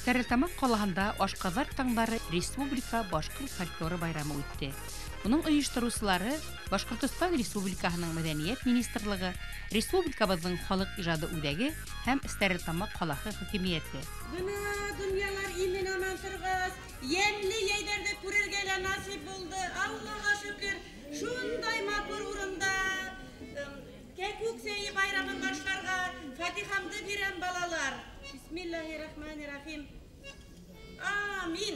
Стәрлетамак ҡалаһында Ашҡаҙар таңдары Республика башҡорт фольклоры байрамы үтте. Уның ойоштороусылары Башҡортостан Республикаһының Мәҙәниәт министрлығы, республикабыҙҙың халыҡ ижады үҙәге һәм Стәрлетамак ҡалаһы хакимиәте. Бына донъялар имен аман торғас, йәмле йәйҙәрҙе күрергә лә насип булды. Аллаға шөкөр, шундай матур урында Кәкүк сәйе байрамын башларға фатихамды бирәм, балалар. Бисмиллахир-рахманир-рахим. Амин.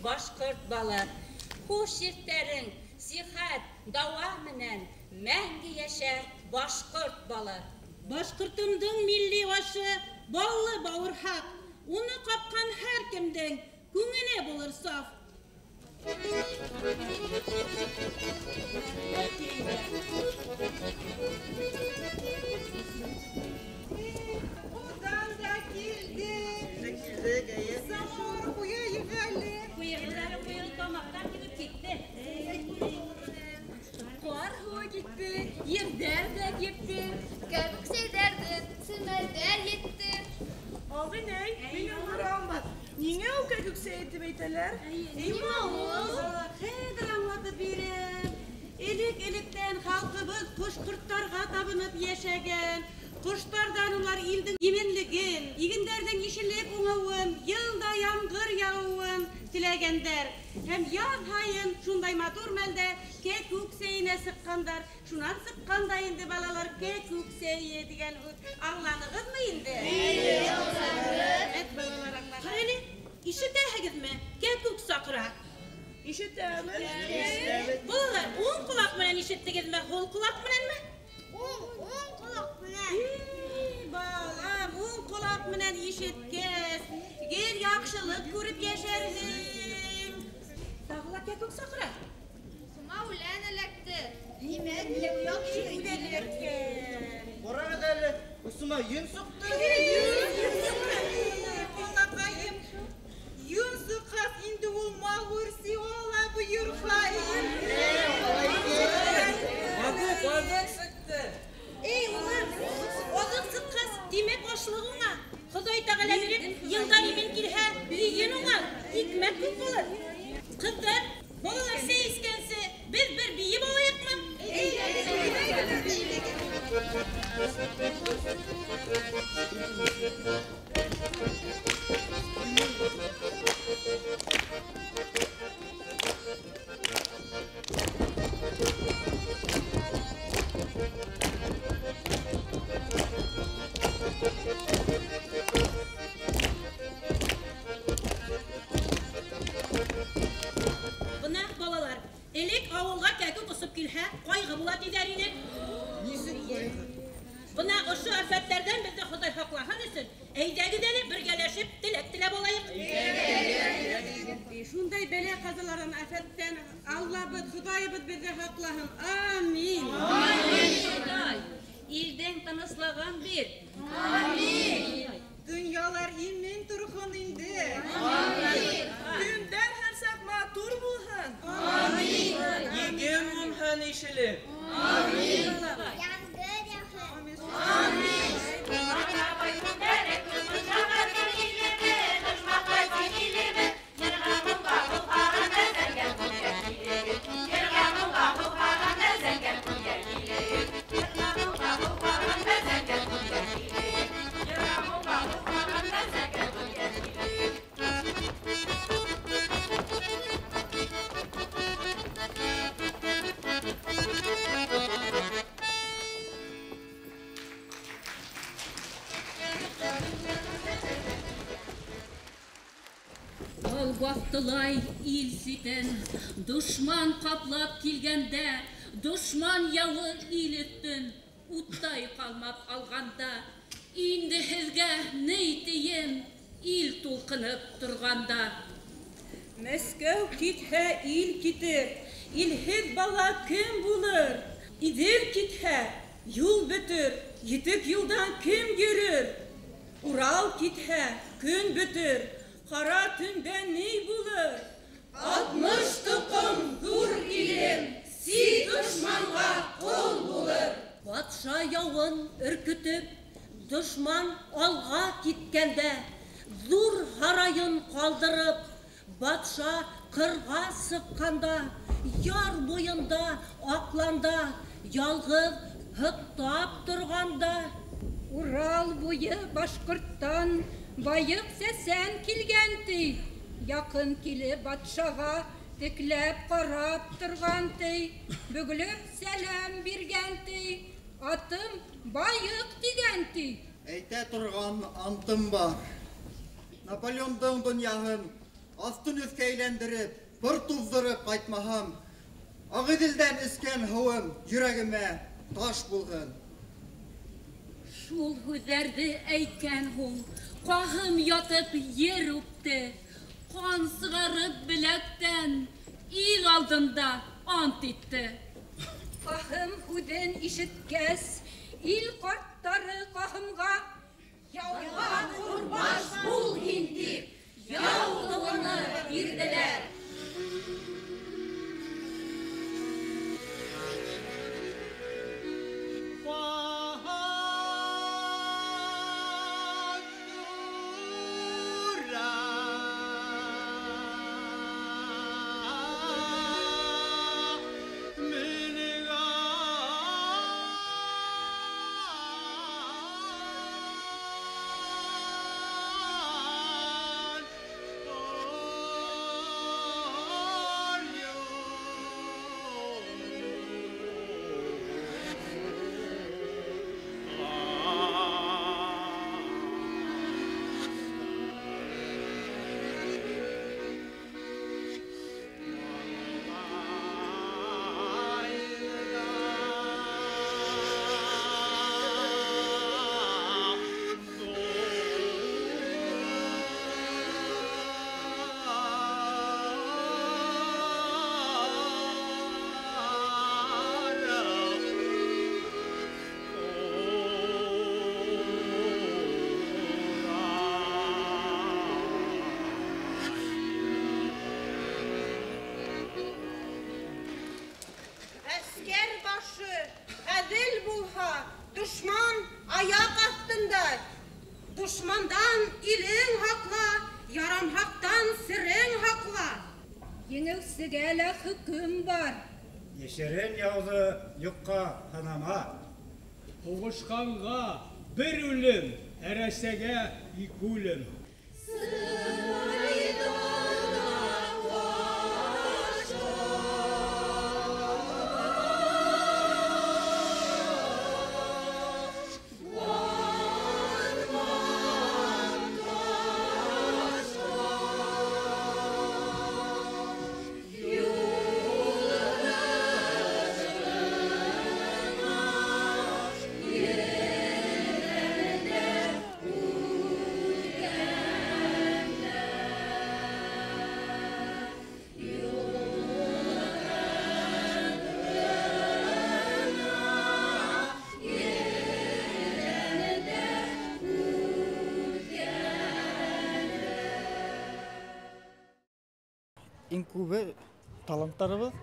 Башҡорт балы, хуш еҫтәрең, сихәт, дауа менән мәңге йәшәр башҡорт балы. Башҡортомдоң милли ашы баллы бауырһаҡ, уны ҡапҡан һәр кемдең күңеле булыр саф. Удан да килде. Самауыр ҡуяйыҡ әле. Ҡуйылып тамаҡтан килеп китте. Ҡар һыуы китте, ерҙәр ҙә кипте, Кәбүксәйҙәрҙе семәлдәр етте. Ағинәй, минең һорауым, ниңә ул кәкүксәй итеп әйтәләр? Нимә ул? Хәҙер аңлатып бирәм. Элек-электән халҡыбыҙ ҡош-ҡорттарға табынып йәшәгән. Ҡоштарҙан улар илдең именлеген, игендәрҙең ишелеп уңыуын, йылда ямғыр яуын теләгәндәр. Һәм яҙ һайын шундай матур мәлдә кәкүк сәйенә сыҡҡандар. Шунан сыҡҡанда инде балалар кәкүк сәйе дигән аңланығыҙмы инде? Балалар аңланы. Ҡарәле, ишетәһегеҙме? Кәкүк саҡыра. Ишетәбеҙ. Балалар, уң ҡолаҡ менән ишеттегеҙме, һул ҡолаҡ менәнме? Уң ҡолаҡ менән. Балам, уң ҡолаҡ менән ишеткәс, гел яҡшылыҡ күреп йәшәрһең. Тағы ла кәкүк саҡыра. Шуңа үлән эләкте. Нимәк яҡшы үлән. Ҡарағыҙ әле, усыма йөн сыҡты. Ҡолаҡайым, йөн сыҡҡас инде ул мағүрси ала бойорғайым. Аҙыҡ сыҡты. Эй, улым, аҙыҡ сыҡҡас, тимәк ашлығыңа. Хоҙай Тәғәлә биреп, йылдан имен килһә, өйөн уңа, икмәк күп булыр. Ҡыҙҙар, балалар сәй эскәнсе, беҙ бер бейеп алайыҡмы? Бына, балалар, элек ауылға кәкүк осоп килһә, ҡайғы була тиҙәр ине. Нисек ҡайғы? Бына ошо афәттәрҙән беҙҙе Хоҙай һаҡлаһын өсөн, әйҙәгеҙ әле бергәләшеп теләк теләп алайыҡ. Шундай бәлә ҡазаларҙан, афәттән Аллабыҙ, Хоҙайыбыҙ беҙҙе һаҡлаһын. Амин. Амин. Илдең тыныслығын бир. Амин. Донъялар имен торһон инде. Амин. Көндәр һәр саҡ матур булһын. Амин. Иген булһын ишелеп. Амин. Яңғыр яһын. Амин. Вақтылай ил ситен, дошман ҡаплап килгәндә, дошман яуын ил өҫтөн, уттай ҡалмап алғанда, инде һеҙгә ни тием, ил тулҡынып торғанда. Мәскәү китһә, ил китер. Илһеҙ бала кем булыр? Идел китһә, юл бөтөр. Етек юлдан кем йөрөр? Урал китһә, көн бөтөр. Ҡара төндә ни булыр? 60 тоҡом ҙур илем, си дошманға ҡол булыр. Патша яуын өркөтөп, дошман алға киткәндә, зур һарайын ҡалдырып, батша ҡырға сыҡҡанда, яр буйында, аҡланда, ялғыҙ һыҡтап торғанда, Урал буйы Башҡорттан байыҡ сәсән килгән ти. Яҡын килеп батшаға текләп ҡарап торған ти. Бөгөлөп сәләм биргән ти. Атым байыҡ тигән ти. Әйтә торған антым бар. Наполеондың донъяһын астын өҫкә әйләндереп, бер туҙҙырып ҡайтмаһам, Ағиҙелдән эскән һыуым йөрәгемә таш булһын. Шул һүҙҙәрҙе әйткән һуң, ҡаһым ятып ер үпте, ҡан сығарып беләктән, ил алдында ант итте. Ҡаһым һүҙен ишеткәс, ил ҡарттары ҡаһымға яуға ҡурбаш бул һин тип, яулығыны бирҙеләр. Düşman ayak astında. Düşmandan ilin hakla, yaramhaktan siren hakla. Еңеүсегә лә хөкөм бар. Ешерен яуҙы юҡҡа һанама. Һуғышҡанға бер үлем, әрәсәгә ике үлем. Иң күбе таланттарыбыҙ.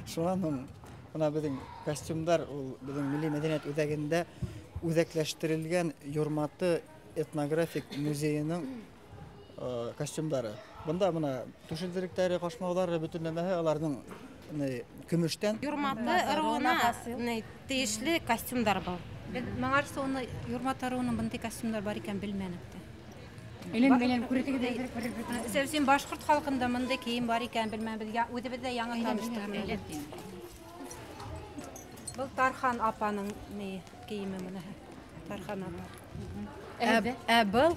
Шунан бына беҙҙең костюмдар, ул беҙҙең милли мәҙәниәт үҙәгендә үҙәкләштерелгән Юрматы этнографик музейының костюмдары. Бында бына түшелдерекләре, ҡашмауҙары, бөтөн нәмәһе аларҙың көмөштән. Юрматы ырыуына тейешле костюмдар был. Маңарсы уны Юрматы ырыуының бындай костюмдар бар икән белмәнек. Сәбесен башҡорт халҡында мындай кейем бар икән белмәбеҙ. Үҙебеҙҙә яңы таныштыҡ. Был Тархан апаның кейеме менәһе. Тархан апа. Ә был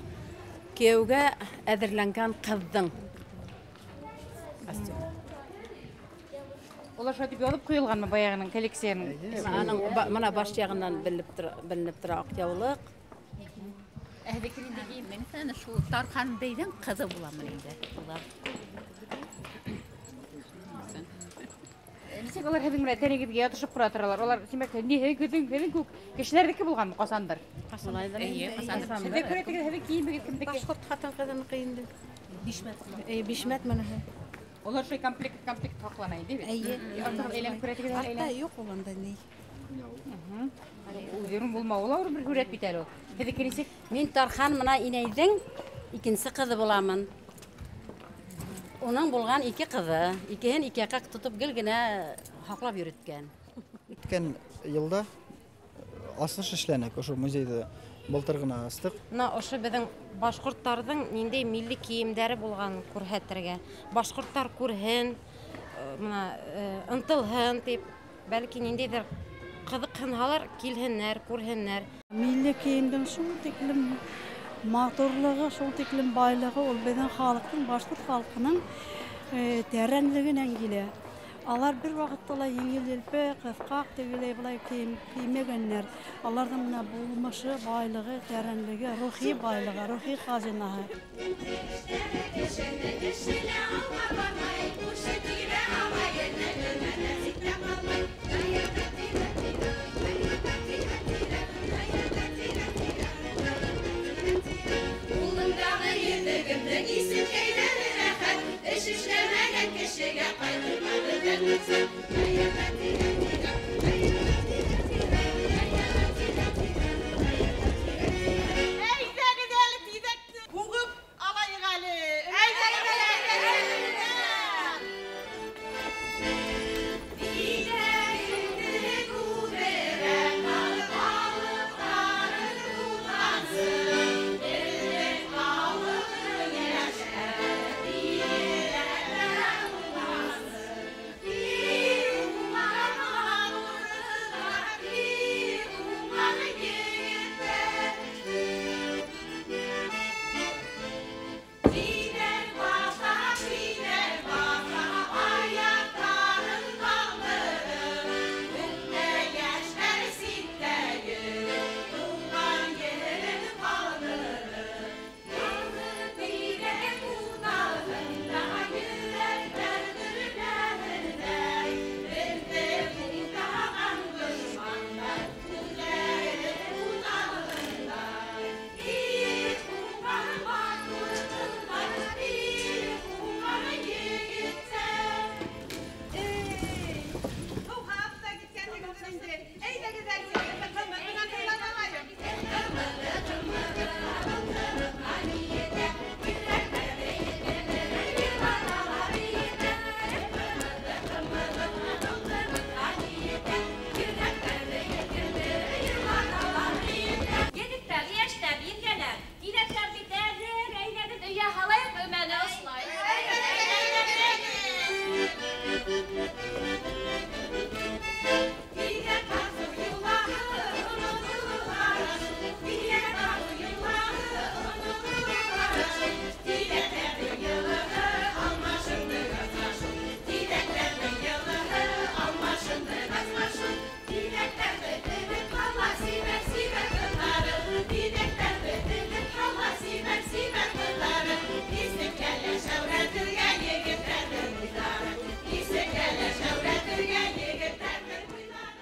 кейәүгә әҙерләнгән ҡыҙҙың костюмы. Улар шулай дип яҙып ҡуйылғанмы баяғының коллекцияның? Мына баш яғынан беленеп тора аҡъяулыҡ. Әһҙекелендәге мен шул Тархан бейҙең ҡыҙы буламын инде. Нисек алар һеҙҙең менән тәнегеҙгә ятышып тора торалар. Алар тимәк ниһе көҙөң күк кешеләрҙеке булған ҡасандыр. Ҡасандыр. Ҡасандыр. Һеҙҙең күрәтегеҙ һеҙҙең киемегеҙ кемдеке? Башҡорт хатын-ҡыҙыныҡы инде. Бишмәт менәһе. Олар шулай комплект һаҡлана инде бит. Артыҡ әйләнеп күрәтегеҙ Артта юҡ ул анда ни. Үҙенең булмауы ла бер күрәт бит әле. Һеҙҙеке нисек? Мин Тархан мына инәйҙең икенсе ҡыҙы буламын. Уның булған ике ҡыҙы. Икеһен ике яҡҡа тотоп гел генә һаҡлап йөрөткән. Үткән йылда асыш эшләнек ошо музейҙы былтыр гына астыҡ. Ошо беҙҙең башҡорттарҙың ниндәй милли кейемдәре булған күрһәтергә. Башҡорттар күрһен, ынтылһын тип, бәлки ниндәйҙер ҡыҙыҡһынһалар, килһеннәр, күрһеннәр. Милли кейемдең шул тиклем матурлығы, шул тиклем байлығы ул беҙҙең халыҡтың, башҡорт халҡының тәрәнлегенән килә. Алар бер ваҡытта ла еңел-елпе, ҡыҫҡаҡ тегеләй былай кеймәгәннәр. Аларҙың менә булмышы, байлығы, тәрәнлеге, рухи байлығы, рухи хазинаһы.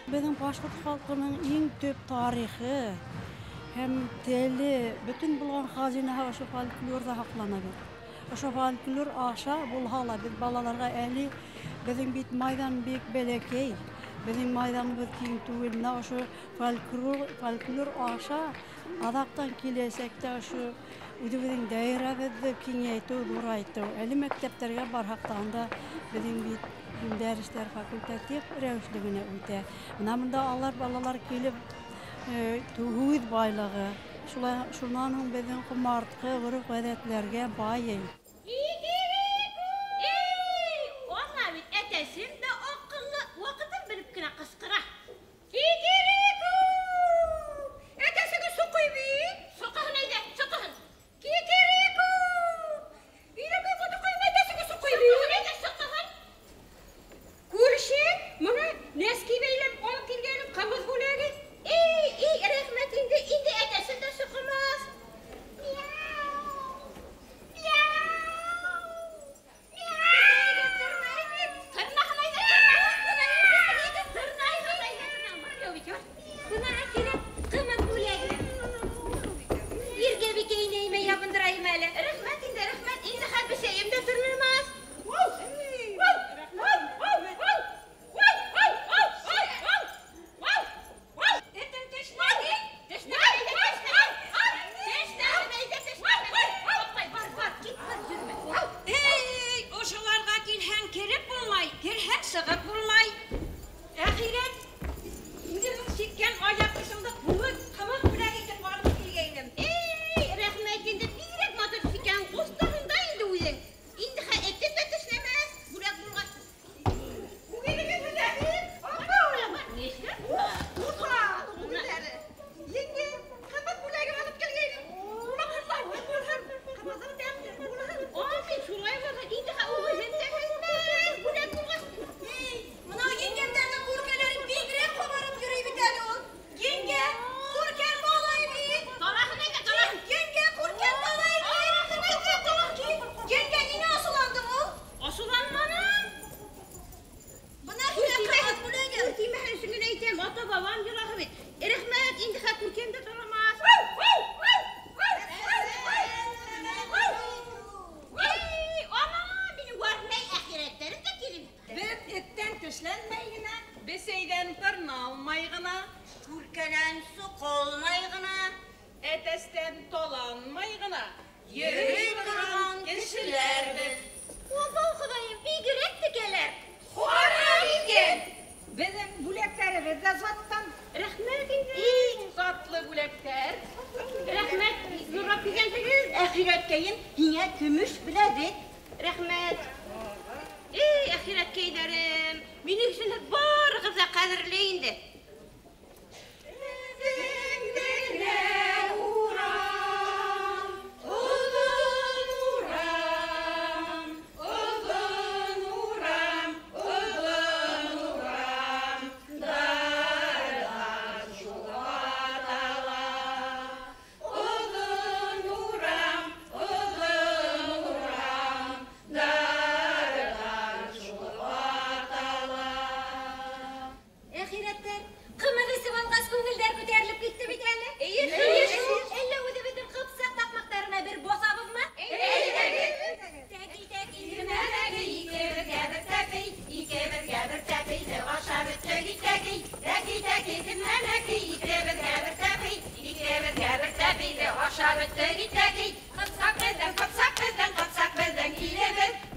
Беҙҙең башҡорт халҡының иң төп тарихы һәм теле, бөтөн булған хазинаһы ошо фольклорҙа һаҡлана бит. Ошо фольклор аша булһа ла беҙ балаларға әле беҙҙең бит майҙан бик бәләкәй. Беҙҙең майҙаныбыҙ киң түгел. Ошо фольклор аша аҙаҡтан киләсәктә ошо үҙебеҙҙең даирәбеҙҙе киңәйтеү, ҙурайтыу. Әле мәктәптәргә барһаҡ та анда беҙҙең бит дәрестәр факультатив рәүешле генә үтә. Мында алар балалар килеп һүҙ байлығы. Шунан һуң беҙҙең ҡомартҡы, ғөрөф-ғәҙәтләргә бай. Ана бит әтәсем дә аҡыллы, ваҡытын белеп кенә ҡысҡыра. Әтәсегеҙ соҡой бит. Соҡоһон әйҙә, соҡоһон. Кикерику! Өйрәкәй ҡотоҡайым әтәсегеҙ соҡой бит. Соҡоһон. Күрше, мына нәски бәйләп алып килгәнем ҡымыҙ бүләге. Рәхмәт инде әтәсен дә соҡомаҫ. sokolmay gına, Etesten tolanmay gına. yürüy durgan kişilerdir. Oba Xudayım, bir gürekti geler. Hora bilgen. Bizim buleklerimiz de zattan. Rahmet İyi zatlı bulekler. Rahmet, yurap bilgensiniz, ahiretkeyin yine gümüş biledik. Rahmet. Ey ahiretkeylerim, minüksünüz barğıza kadirleyindi. Ahiretler, kımılı sıvalgas köngülder köterilip gitti bir tane. Elle öde bizim kıpsak takmaklarına bir bosabız mı?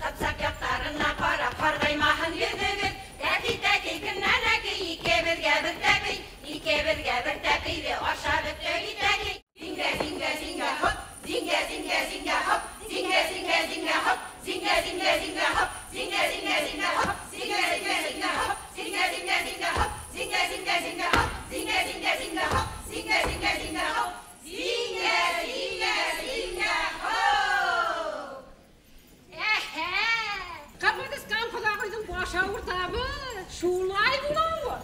Kapsak yaklarına para pargaymahan yüzübüz. Kapatıskan kulağıydın başa ortabı. Şulay bulan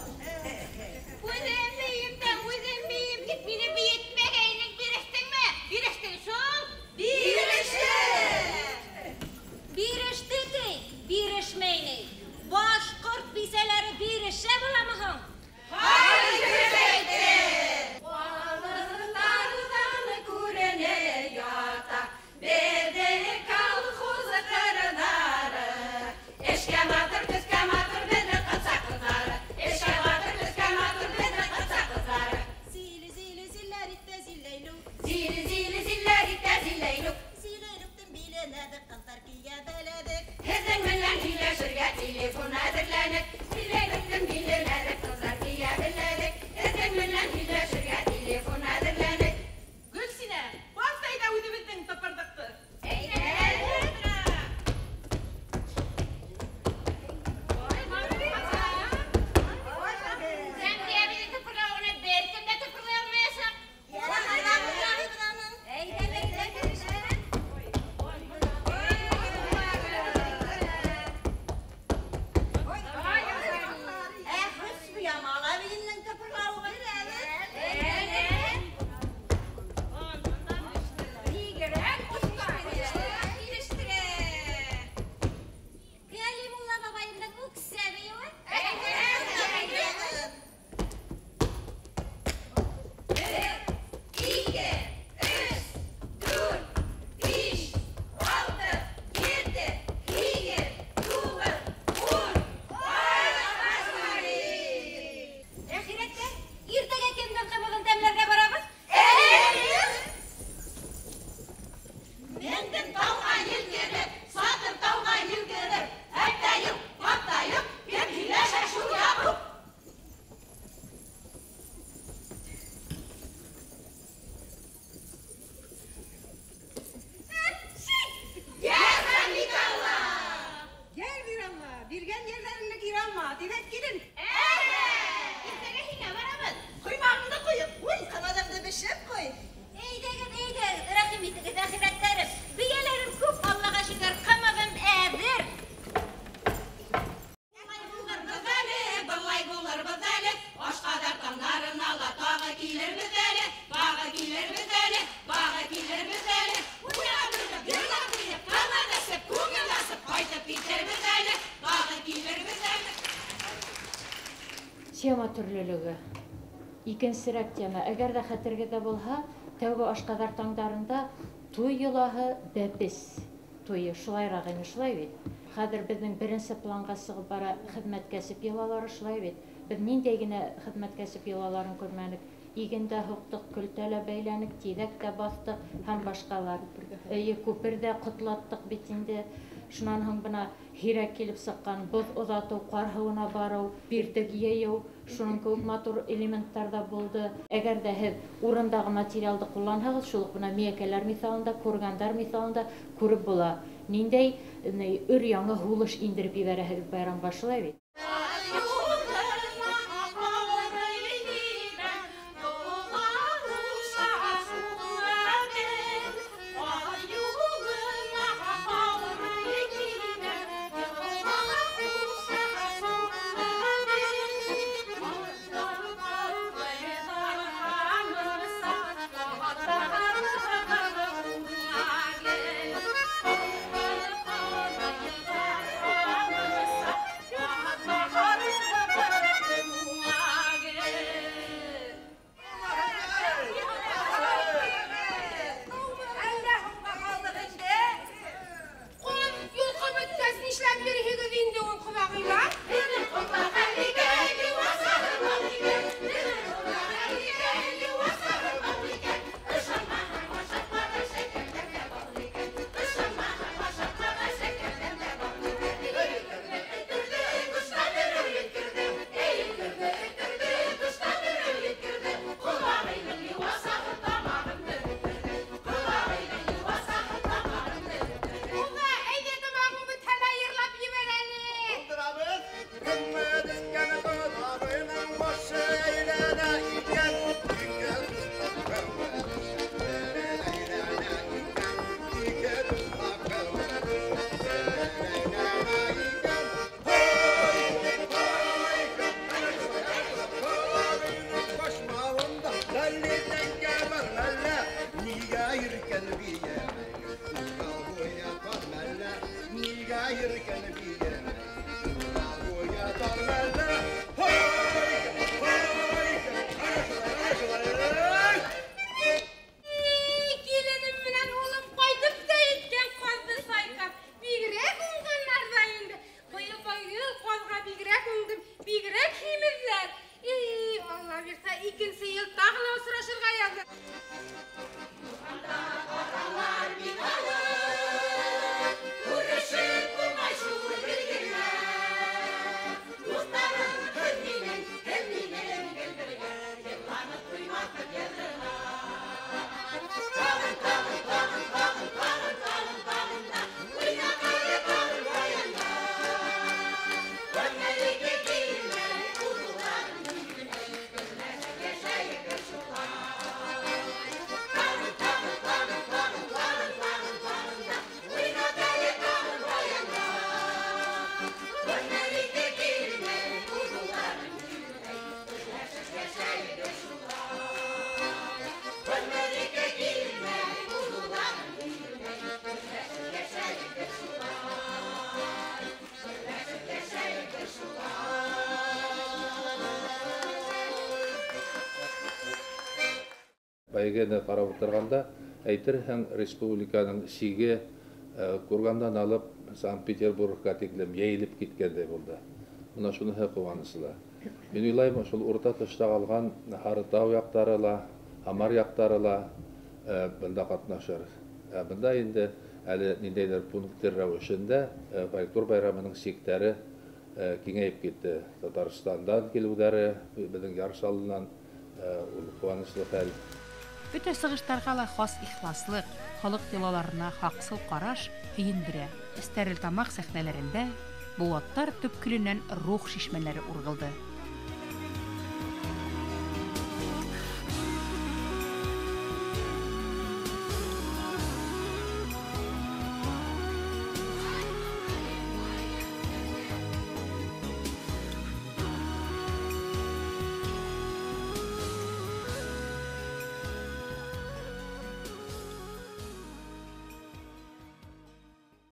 Uzembeyim de uzembeyim. Beni bir yetmegeynik biriştin mi? Biriştin şul. Birişti ki, birişmeyni. Başkurt biseleri birişe bulamahın. Haydi güzeldi. Varlıklardan kurene yata, bedeli kalkuzı karınarı. Eşkematır kıskamatır beni katsaklıkları. Eşkematır kıskamatır beni katsaklıkları. Zili zili ziller itte zilleylu. Zili zili ziller itte zilleylu. Zileylukten bilenedik kızlar kiye beledik. Hizin millen hileşirge telefon edirlenik. Zileylukten bilenedik kızlar kiye beledik. Hizin millen hileşirge telefon edirlenik. Gülsine, bastayda udumuzun tıpırdıktı. Sen diye bizi tıpırlavını belki de tıpırlayamayasak. Kalimullah babayımdan ukseviyor. Ahiretler, irtege kimden kımılın demlerine varabız? Mendin tavga yılgırıp, satın tavga yılgırıp, hattayıp, hattayıp, bir hileşe şu yapıp. Gel sen bir Allah! Gel bir Allah, birgen yerlerine gir alma, divet gidin. İrtege hile varabız. Kuymağını koyup, uy, kanadımda bir şey koy. Eyder, rahimidik ahiretlerim. Biyelerim kup Allah'a şükür, kamadım edir. Ballay bulur bizeli, hoş kadar tanların ala, tağı kilir bizeli, bağı kilir bizeli, bağı kilir bizeli. Uyanırdı, yırlanırdı, kanadası, kumyalası, koydu bitir bizeli, bağı kilir bizeli. Тема төрлөлүгү. Икенчерәк тема. Әгәр дә хәтергә булһа, тәүге ашкадар таңдарында туй йолаһы бәпес туйы шулайрак ине, шулай бит. Хәзер безнең беренче планга сыгып бара хезмәт кәсеп йолалары шулай бит. Без ниндәй генә хезмәт кәсеп йолаларын күрмәдек. игендә һуктык, көлтәлә бәйләнек, тиҙәктә баҫтык һәм башҡалар. Күперҙә ҡотлаттык бит инде. Шунан һуң бына һирәк килеп сыҡҡан боҙ оҙатыу, ҡар һыуына барыу, биртек йыйыу, шуның кеүек матур элементтар ҙа булды. Әгәр ҙә һеҙ урындағы материалды ҡулланһағыҙ, шул уҡ бына миәкәләр миҫалында, кургандар миҫалында күреп була. Ниндәй өр-яңы һулыш индереп ебәрәһегеҙ байрамға, шулай бит? Байгені қарап отырғанда, әйтерһең республиканың сиге Кургандан алып Санкт-Петербургқа тиклем йәйелеп киткәндәй булды. Мына шуныһы куаныслы. Мин уйлайм, шул урта тышта калган Һарытау яктары ла, Хамар яктары ла бында катнашыр. Бында инде әле ниндәйдер пункттар рәвешендә фольклор байрамының сиктәре киңәйеп китте. Татарстандан килүләре, безнең Ярсалыннан куанычлы хәл. Бөтә сығыштарға ла хас ихласлык, халык йолаларына хаксыл караш һөендерә. Стәрелтамак сәхнәләрендә бу аттар төпкүленнән рух шишмәләре ургылды.